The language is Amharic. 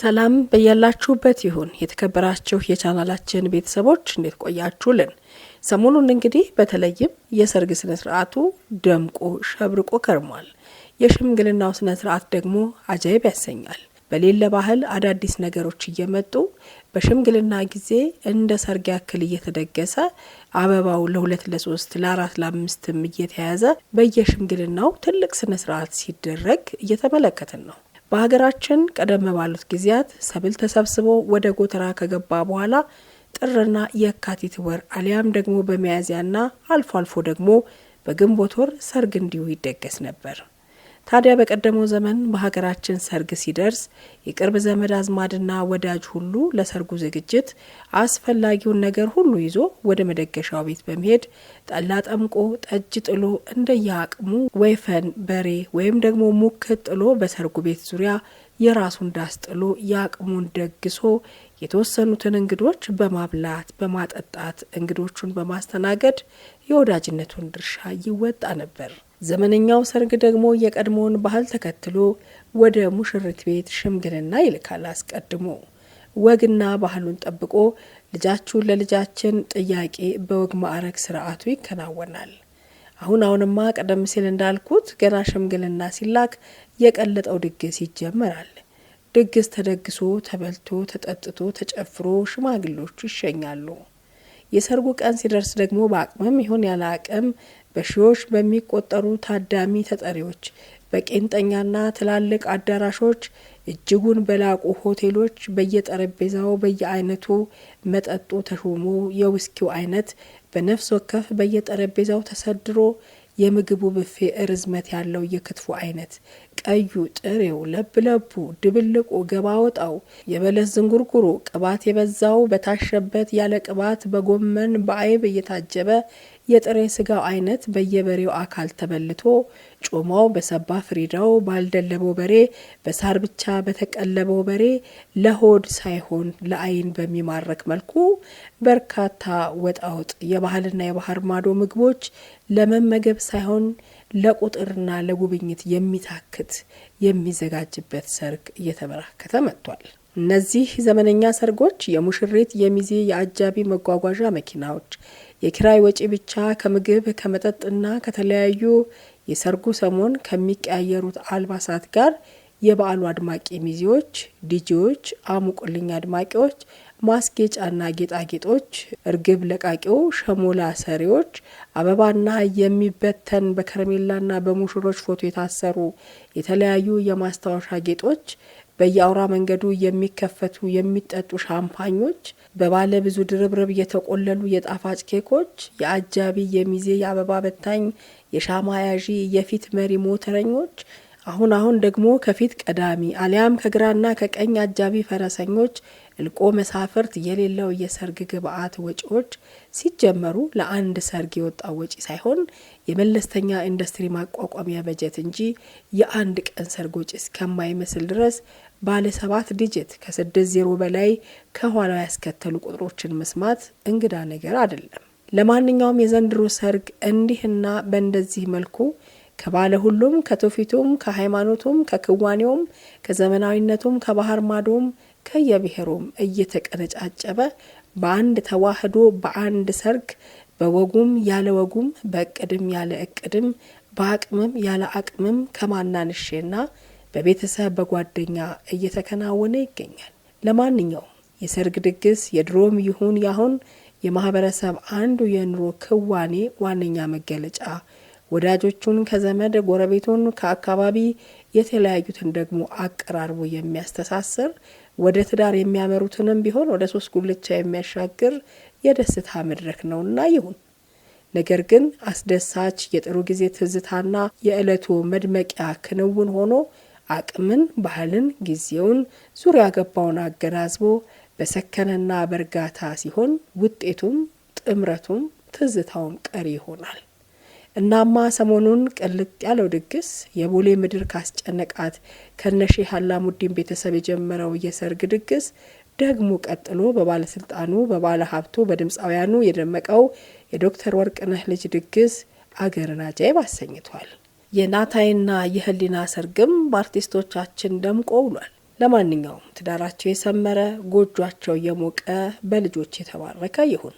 ሰላም በያላችሁበት ይሁን የተከበራችሁ የቻናላችን ቤተሰቦች እንዴት ቆያችሁልን? ሰሞኑን እንግዲህ በተለይም የሰርግ ስነ ስርዓቱ ደምቆ ሸብርቆ ከርሟል። የሽምግልናው ስነ ስርዓት ደግሞ አጃይብ ያሰኛል። በሌለ ባህል አዳዲስ ነገሮች እየመጡ በሽምግልና ጊዜ እንደ ሰርግ ያክል እየተደገሰ አበባው ለ2 ለ3 ለ4 ለ5 እየተያዘ በየሽምግልናው ትልቅ ስነ ስርዓት ሲደረግ እየተመለከትን ነው። በሀገራችን ቀደም ባሉት ጊዜያት ሰብል ተሰብስቦ ወደ ጎተራ ከገባ በኋላ ጥርና የካቲት ወር አሊያም ደግሞ በሚያዝያና አልፎ አልፎ ደግሞ በግንቦት ወር ሰርግ እንዲሁ ይደገስ ነበር። ታዲያ በቀደመው ዘመን በሀገራችን ሰርግ ሲደርስ የቅርብ ዘመድ አዝማድና ወዳጅ ሁሉ ለሰርጉ ዝግጅት አስፈላጊውን ነገር ሁሉ ይዞ ወደ መደገሻው ቤት በመሄድ ጠላ ጠምቆ ጠጅ ጥሎ እንደየአቅሙ ወይፈን፣ በሬ ወይም ደግሞ ሙክት ጥሎ በሰርጉ ቤት ዙሪያ የራሱን ዳስ ጥሎ የአቅሙን ደግሶ የተወሰኑትን እንግዶች በማብላት በማጠጣት እንግዶቹን በማስተናገድ የወዳጅነቱን ድርሻ ይወጣ ነበር። ዘመነኛው ሰርግ ደግሞ የቀድሞውን ባህል ተከትሎ ወደ ሙሽሪት ቤት ሽምግልና ይልካል። አስቀድሞ ወግና ባህሉን ጠብቆ ልጃችሁን ለልጃችን ጥያቄ በወግ ማዕረግ ስርዓቱ ይከናወናል። አሁንማ ቀደም ሲል እንዳልኩት ገና ሽምግልና ሲላክ የቀለጠው ድግስ ይጀመራል። ድግስ ተደግሶ ተበልቶ ተጠጥቶ ተጨፍሮ ሽማግሌዎቹ ይሸኛሉ። የሰርጉ ቀን ሲደርስ ደግሞ በአቅምም ይሁን ያለ አቅም በሺዎች በሚቆጠሩ ታዳሚ ተጠሪዎች በቄንጠኛና ትላልቅ አዳራሾች እጅጉን በላቁ ሆቴሎች በየጠረጴዛው በየአይነቱ መጠጡ ተሾሞ የውስኪው አይነት በነፍስ ወከፍ በየጠረጴዛው ተሰድሮ የምግቡ ብፌ ርዝመት ያለው የክትፎ አይነት ቀዩ፣ ጥሬው፣ ለብለቡ፣ ድብልቁ፣ ገባ ወጣው፣ የበለስ ዝንጉርጉሩ፣ ቅባት የበዛው በታሸበት ያለ ቅባት በጎመን በአይብ እየታጀበ የጥሬ ስጋው አይነት በየበሬው አካል ተበልቶ ጮማው በሰባ ፍሪዳው ባልደለበው በሬ በሳር ብቻ በተቀለበው በሬ ለሆድ ሳይሆን ለአይን በሚማረክ መልኩ በርካታ ወጣውጥ የባህልና የባህር ማዶ ምግቦች ለመመገብ ሳይሆን ለቁጥርና ለጉብኝት የሚታክት የሚዘጋጅበት ሰርግ እየተበራከተ መጥቷል። እነዚህ ዘመነኛ ሰርጎች የሙሽሪት የሚዜ የአጃቢ መጓጓዣ መኪናዎች የኪራይ ወጪ ብቻ ከምግብ ከመጠጥና ከተለያዩ የሰርጉ ሰሞን ከሚቀያየሩት አልባሳት ጋር የበዓሉ አድማቂ ሚዜዎች፣ ዲጂዎች፣ አሙቁልኝ አድማቂዎች፣ ማስጌጫና ጌጣጌጦች፣ እርግብ ለቃቂው፣ ሸሞላ ሰሪዎች፣ አበባና የሚበተን በከረሜላና በሙሽሮች ፎቶ የታሰሩ የተለያዩ የማስታወሻ ጌጦች፣ በየአውራ መንገዱ የሚከፈቱ የሚጠጡ ሻምፓኞች፣ በባለ ብዙ ድርብርብ የተቆለሉ የጣፋጭ ኬኮች፣ የአጃቢ የሚዜ የአበባ በታኝ የሻማ ያዢ የፊት መሪ ሞተረኞች፣ አሁን ደግሞ ከፊት ቀዳሚ አሊያም ከግራና ከቀኝ አጃቢ ፈረሰኞች፣ እልቆ መሳፍርት የሌለው የሰርግ ግብአት ወጪዎች ሲጀመሩ ለአንድ ሰርግ የወጣው ወጪ ሳይሆን የመለስተኛ ኢንዱስትሪ ማቋቋሚያ በጀት እንጂ የአንድ ቀን ሰርግ ወጪ እስከማይመስል ድረስ ባለ 7 ዲጂት ከ60 በላይ ከኋላው ያስከተሉ ቁጥሮችን መስማት እንግዳ ነገር አይደለም። ለማንኛውም የዘንድሮ ሰርግ እንዲህና በእንደዚህ መልኩ ከባለ ሁሉም ከትውፊቱም ከሃይማኖቱም ከክዋኔውም ከዘመናዊነቱም ከባህር ማዶም ከየብሔሩም እየተቀነጫጨበ በአንድ ተዋህዶ በአንድ ሰርግ በወጉም ያለ ወጉም በእቅድም ያለ እቅድም በአቅምም ያለ አቅምም ከማናንሼና በቤተሰብ በጓደኛ እየተከናወነ ይገኛል። ለማንኛውም የሰርግ ድግስ የድሮም ይሁን ያሁን የማህበረሰብ አንዱ የኑሮ ክዋኔ ዋነኛ መገለጫ ወዳጆቹን ከዘመድ ጎረቤቱን ከአካባቢ የተለያዩትን ደግሞ አቀራርቦ የሚያስተሳስር ወደ ትዳር የሚያመሩትንም ቢሆን ወደ 3 ጉልቻ የሚያሻግር የደስታ መድረክ ነውና ይሁን። ነገር ግን አስደሳች የጥሩ ጊዜ ትዝታና የዕለቱ መድመቂያ ክንውን ሆኖ አቅምን፣ ባህልን፣ ጊዜውን ዙሪያ ገባውን አገናዝቦ በሰከነና በእርጋታ ሲሆን ውጤቱም ጥምረቱም ትዝታውም ቀሪ ይሆናል። እናማ ሰሞኑን ቅልጥ ያለው ድግስ የቦሌ ምድር ካስጨነቃት ከነሺህ አላሙዲን ቤተሰብ የጀመረው የሰርግ ድግስ ደግሞ ቀጥሎ በባለስልጣኑ በባለ ሀብቱ በድምፃውያኑ የደመቀው የዶክተር ወርቅነህ ልጅ ድግስ አገርን አጃይብ አሰኝቷል። የናታይና የህሊና ሰርግም በአርቲስቶቻችን ደምቆ ውሏል። ለማንኛውም ትዳራቸው የሰመረ ጎጆአቸው የሞቀ በልጆች የተባረከ ይሁን።